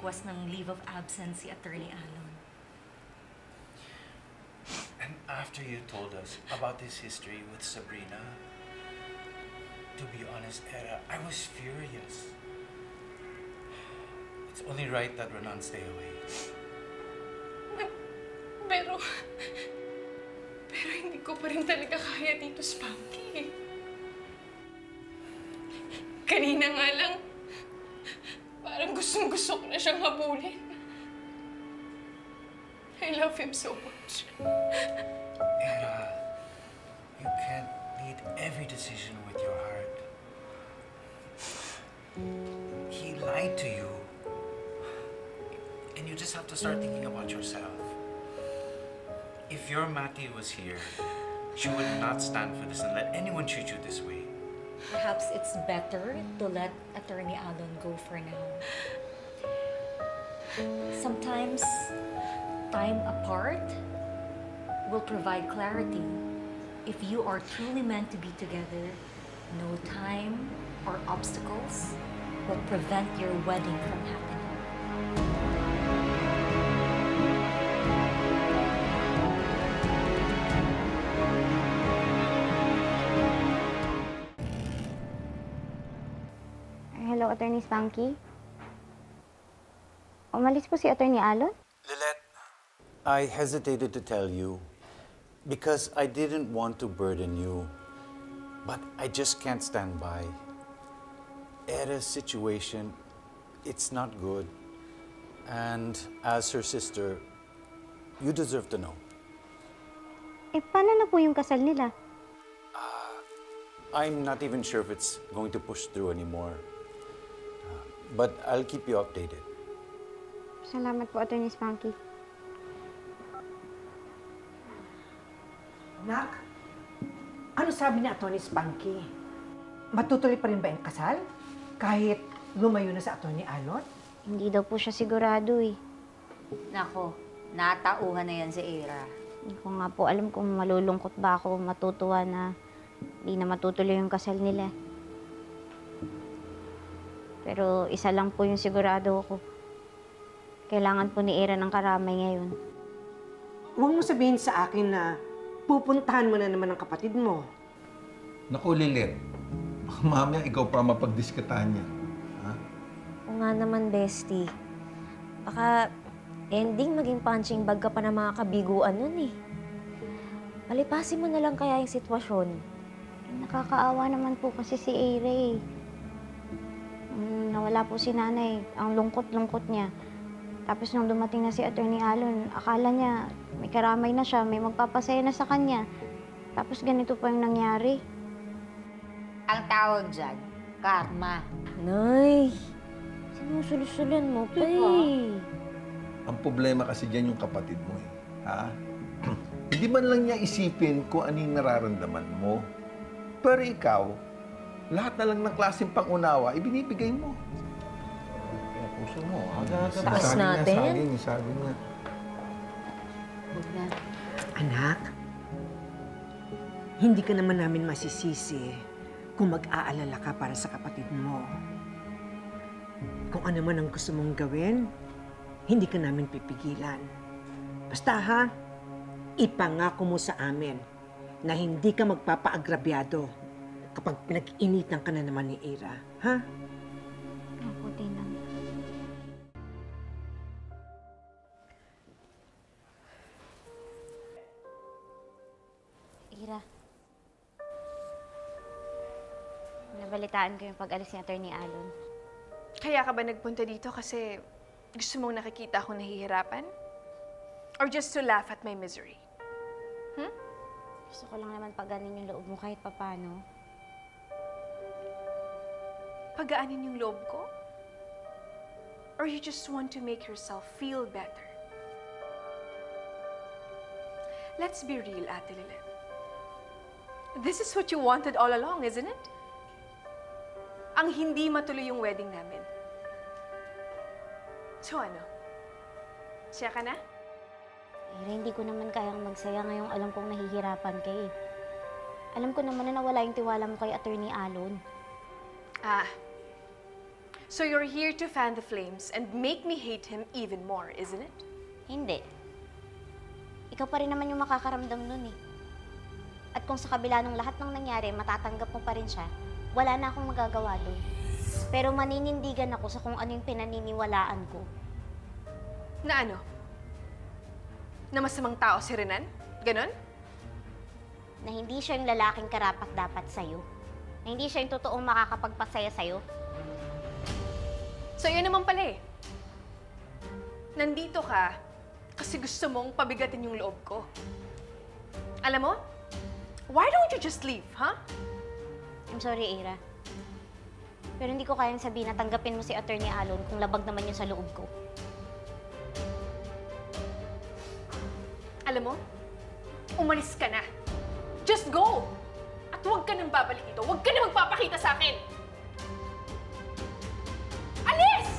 mag-request ng leave of absence si Attorney Alon. And after you told us about this history with Sabrina, to be honest, Era, I was furious. It's only right that Renan stay away. Pero hindi ko pa rin talaga kaya dito, Spunky. Kanina nga lang, parang gustong-gusto ko na siyang habulin. I love him so much. Era, you can't lead every decision with your heart. He lied to you. And you just have to start thinking about yourself. If your Matty was here, she would not stand for this and let anyone treat you this way. Perhaps it's better to let Attorney Alon go for now. Sometimes, time apart will provide clarity. If you are truly meant to be together, no time or obstacles will prevent your wedding from happening. Hello, Attorney Spunky. Umalis po si Attorney Alon? Lilette, I hesitated to tell you because I didn't want to burden you, but I just can't stand by. Era's situation, it's not good. And as her sister, you deserve to know. Paano na po yung kasal nila? I'm not even sure if it's going to push through anymore. But I'll keep you updated. Salamat po, Attorney Spunky. Nak, ano sabi ni Atty. Spunky? Matutuloy pa rin ba yung kasal? Kahit lumayo na sa Atty. Alon? Hindi daw po siya sigurado eh. Nako, natauhan na yan si Era. Hindi ko nga po alam kung malulungkot ba ako matutuwa na hindi na matutuloy yung kasal nila. Pero isa lang po yung sigurado ko. Kailangan po ni Era ng karamay ngayon. Huwag mo sabihin sa akin na pupuntahan mo na naman ang kapatid mo. Naku, Lilet. Baka mamaya ikaw pa mapagdiskatahan niya. Ha? O nga naman, bestie. Baka ending maging punching bag ka pa ng mga kabiguan nun eh. Palipasin mo na lang kaya yung sitwasyon. Nakakaawa naman po kasi si Era eh. Nawala po si nanay. Ang lungkot-lungkot niya. Tapos nung dumating na si Atty. Alon, akala niya may karamay na siya, may magpapasaya na sa kanya. Tapos ganito pa yung nangyari. Ang tawag dyan, karma. Nay, sinusulo-sulan mo pa eh. Ang problema kasi dyan yung kapatid mo eh. Ha? Hindi man lang niya isipin kung ano yung nararamdaman mo. Pero ikaw, lahat na lang ng klaseng pangunawa, ibinibigay mo. Kaya puso mo. Taas natin. Saging nga. Huwag na. Anak, hindi ka naman namin masisisi kung mag-aalala ka para sa kapatid mo. Kung ano man ang gusto mong gawin, hindi ka namin pipigilan. Basta ha, ipangako mo sa amin na hindi ka magpapaagrabyado kapag pinag-initan ka na naman ni Era. Ha? Opo, Tinang. Ira. Nabalitaan ko yung pag-alis ni Atty. Alon. Kaya ka ba nagpunta dito kasi gusto mong nakikita akong nahihirapan? Or just to laugh at my misery? Gusto ko lang naman paganin yung loob mo kahit papano. Pagaanin yung loob ko? Or you just want to make yourself feel better? Let's be real, Ate Lilith. This is what you wanted all along, isn't it? Ang hindi matuloy yung wedding namin. So ano? Siya ka na? Ira, hindi ko naman kayang magsaya ngayong alam kong nahihirapan ka eh. Alam ko naman na nawala yung tiwala mo kay Atty. Alon. Ah. So you're here to fan the flames and make me hate him even more, isn't it? Hindi. Ikaw pa rin naman yung makakaramdam nun eh. At kung sa kabila ng lahat ng nangyari, matatanggap mo pa rin siya, wala na akong magagawa dun. Pero maninindigan ako sa kung ano yung pinaniniwalaan ko. Na ano? Na masamang tao si Renan? Ganon? Na hindi siya yung lalaking karapat-dapat sa'yo. Na hindi siya yung totoong makakapagpasaya sa'yo. So yun naman pala eh. Nandito ka kasi gusto mong pabigatin yung loob ko. Alam mo? Why don't you just leave, huh? I'm sorry, Ira. Pero hindi ko kayang sabihin na tanggapin mo si Attorney Alon kung labag naman yun sa loob ko. Alam mo? Umalis ka na. Just go! At huwag ka nang babalik dito. Huwag ka na magpapakita sa akin! Alis!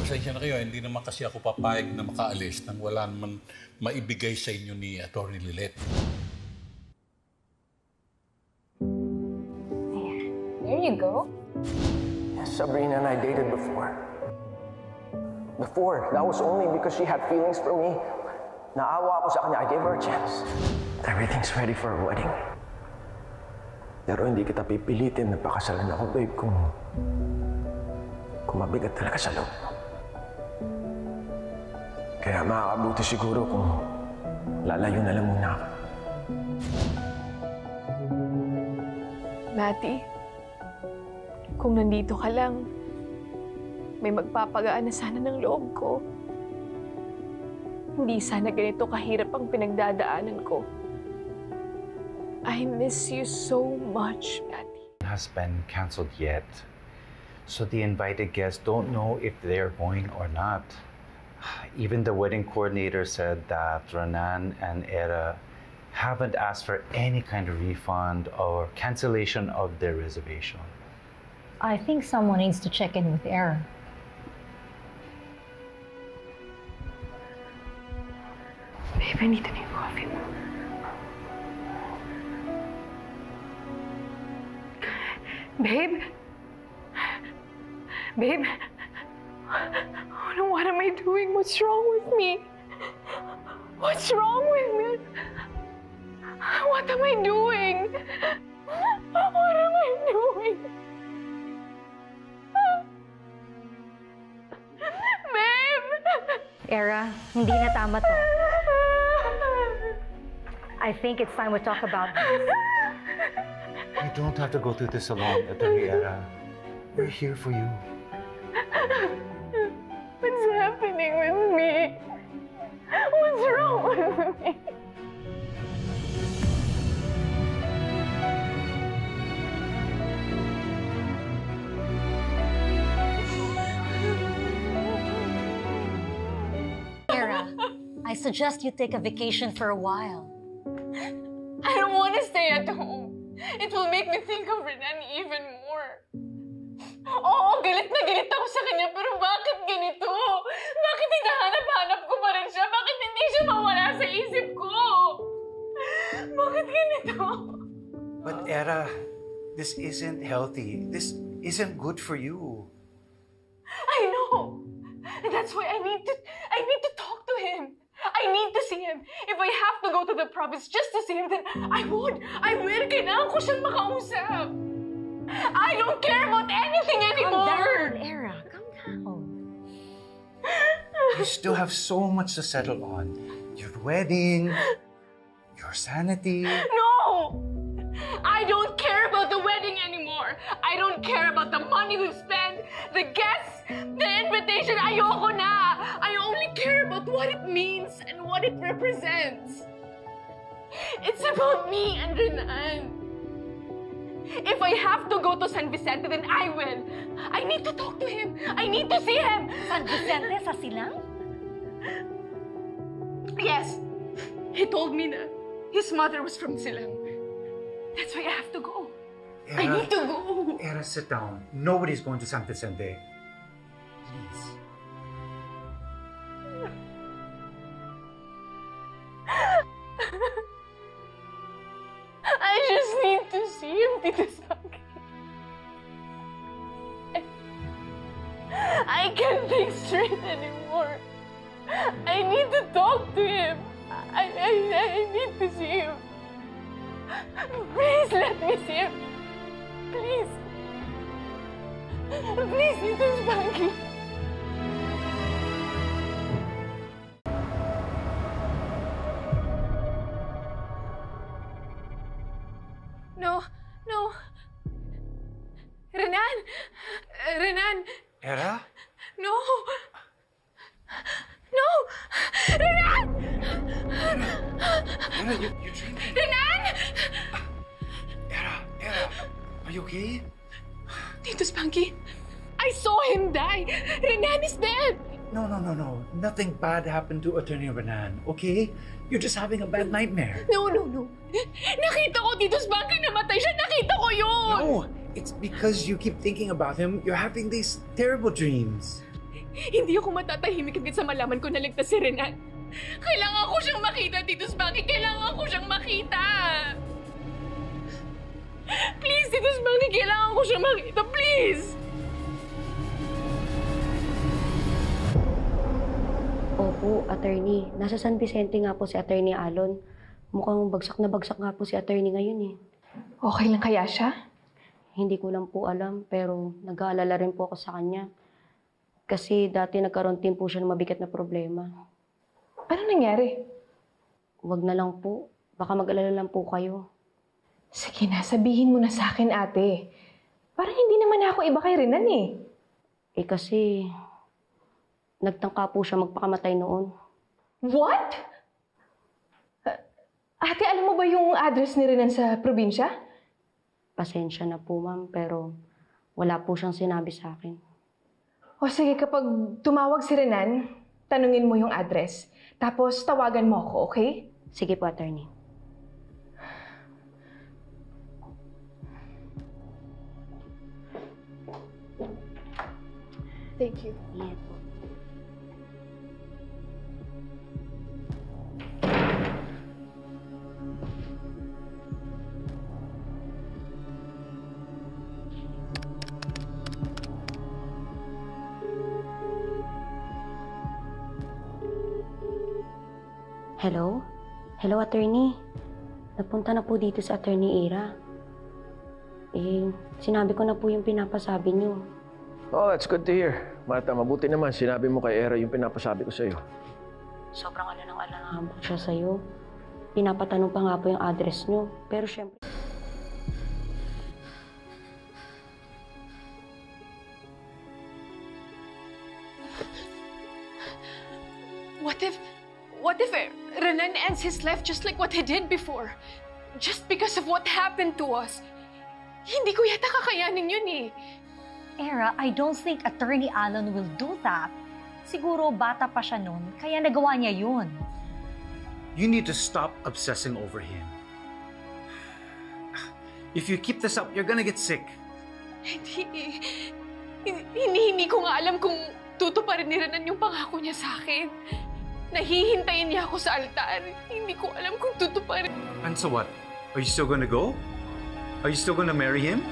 Pasensya na kayo, hindi naman kasi ako papayag na makaalis nang wala naman maibigay sa inyo ni Atty. Lilet. There you go. Yes, Sabrina and I dated before. Before, that was only because she had feelings for me. Naawa ako sa kanya, I gave her a chance. Everything's ready for a wedding. Pero hindi kita pipilitin na pakasalan ako, babe, kung mabigat talaga sa loob. Kaya makakabuti siguro kung lalayo na lang muna ako. Matty, kung nandito ka lang, may magpapagaan na sana ng loob ko. Hindi sana ganito kahirap ang pinagdadaanan ko. I miss you so much, Matty. Has been canceled yet. So the invited guests don't know if they're going or not. Even the wedding coordinator said that Renan and Era haven't asked for any kind of refund or cancellation of their reservation. I think someone needs to check in with Era. Babe, I need to make coffee mo. Babe? Babe? Oh no, what am I doing? What's wrong with me? What's wrong with me? What am I doing? What am I doing? Babe! Era, hindi na tama to. I think it's time we talk about this. You don't have to go through this alone, Attorney Era. We're here for you. What's happening with me? What's wrong with me? Era, I suggest you take a vacation for a while. I don't want to stay at home. It will make me think of Renan even more. Oo, galit na galit ako sa kanya, pero bakit ganito? Bakit hinahanap-hanap ko pa rin siya? Bakit hindi siya mawala sa isip ko? Bakit ganito? But Era, this isn't healthy. This isn't good for you. I know. And that's why I need to talk to him. I need to see him. If I have to go to the province just to see him, then I would. I will. Kailangan ko siyang makausap. I don't care about anything anymore. Calm down, Era. Calm down. You still have so much to settle on. Your wedding, your sanity. No! I don't care about the wedding anymore. I don't care about the money we've spent, the guests, the invitation. Ayoko na. I only care about what it means and what it represents. It's about me and Renan. If I have to go to San Vicente, then I will. I need to talk to him. I need to see him. San Vicente sa Silang? Yes. He told me na his mother was from Silang. That's why I have to go. I need to go. Era, sit down. Nobody's going to San Vicente. Please. I just need to see him, Tito Spanky. I can't think straight anymore. I need to talk to him. I need to see him. Please let me see him. Please. Please, Tito Spanky. No. Renan! Renan! Era? No! No! Renan! Era, you're drinking. Renan! Era, are you okay? Tito Spanky, I saw him die. Renan is dead. No. Nothing bad happened to Attorney Renan, okay? You're just having a bad nightmare. No. Nakita ko, Tito Spanky, namatay siya. Nakita ko yun. No, it's because you keep thinking about him. You're having these terrible dreams. Hindi ako matatahimik hanggang sa malaman ko na ligtas si Renan. Kailangan ko siyang makita, Tito Spanky. Kailangan ko siyang makita. Please, Tito Spanky, kailangan ko siyang makita. Please! Opo, attorney. Nasa San Vicente nga po si Attorney Alon. Mukhang bagsak na bagsak nga po si attorney ngayon eh. Okay lang kaya siya? Hindi ko lang po alam, pero nag-aalala rin po ako sa kanya. Kasi dati nagkaroon din po siya ng mabigat na problema. Ano nangyari? Huwag na lang po. Baka mag-alala lang po kayo. Sige na, sabihin mo na sa akin, ate. Parang hindi naman ako iba kay Renan eh. Eh kasi, nagtangka po siya magpakamatay noon. What? Ate, alam mo ba yung address ni Renan sa probinsya? Pasensya na po, ma'am, pero wala po siyang sinabi sa akin. O sige, kapag tumawag si Renan, tanungin mo yung address. Tapos tawagan mo ako, okay? Sige po, attorney. Thank you. Ingat po. Hello? Hello, attorney. Napunta na po dito sa Attorney Era. Eh, sinabi ko na po yung pinapasabi niyo. Oh, that's good to hear. Marta, mabuti naman. Sinabi mo kay Era yung pinapasabi ko sa'yo. Sobrang alangang po siya sa'yo. Pinapatanong pa nga po yung address niyo. Pero syempre... What if Renan ends his life just like what he did before? Just because of what happened to us? Hindi ko yata kakayanin yun eh. Era, I don't think Attorney Alon will do that. Siguro bata pa siya noon, kaya nagawa niya yun. You need to stop obsessing over him. If you keep this up, you're gonna get sick. Hindi ko nga alam kung tutuparin ni Renan yung pangako niya sa akin. Nahihintayin niya ako sa altar. Hindi ko alam kung tutuparin. And so what? Are you still gonna go? Are you still gonna marry him?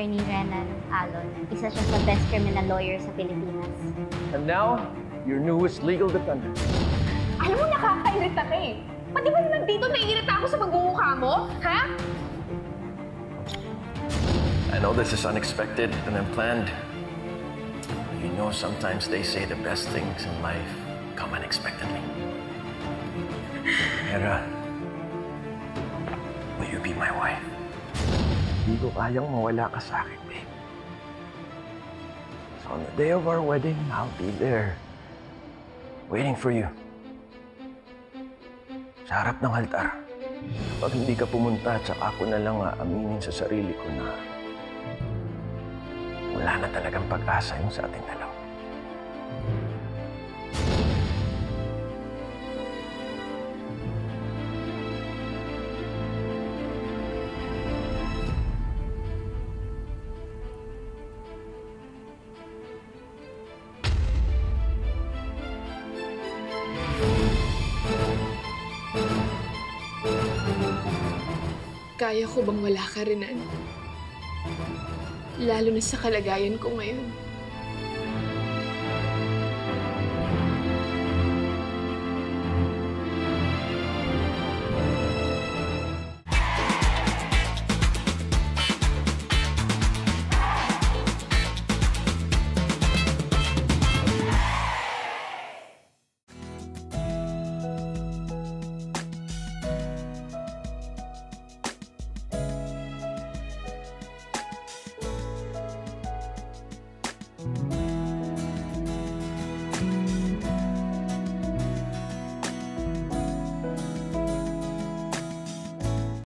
Attorney Renan Alon. Isa siya sa best criminal lawyer sa Pilipinas. And now, your newest legal defender. Alam mo, nakakairita ka eh. Pati ba naman dito naiirita ako sa pagmumukha mo? Ha? I know this is unexpected and unplanned. You know, sometimes they say the best things in life come unexpectedly. Hera, will you be my wife? Hindi ko kayang mawala ka sa akin, babe. So on the day of our wedding, I'll be there, waiting for you. Sa harap ng altar. Pag hindi ka pumunta, tsaka ako na lang aaminin sa sarili ko na wala na talagang pag-asa yung sa ating dalawa. Kaya ko bang wala ka, Renan? Lalo na sa kalagayan ko ngayon.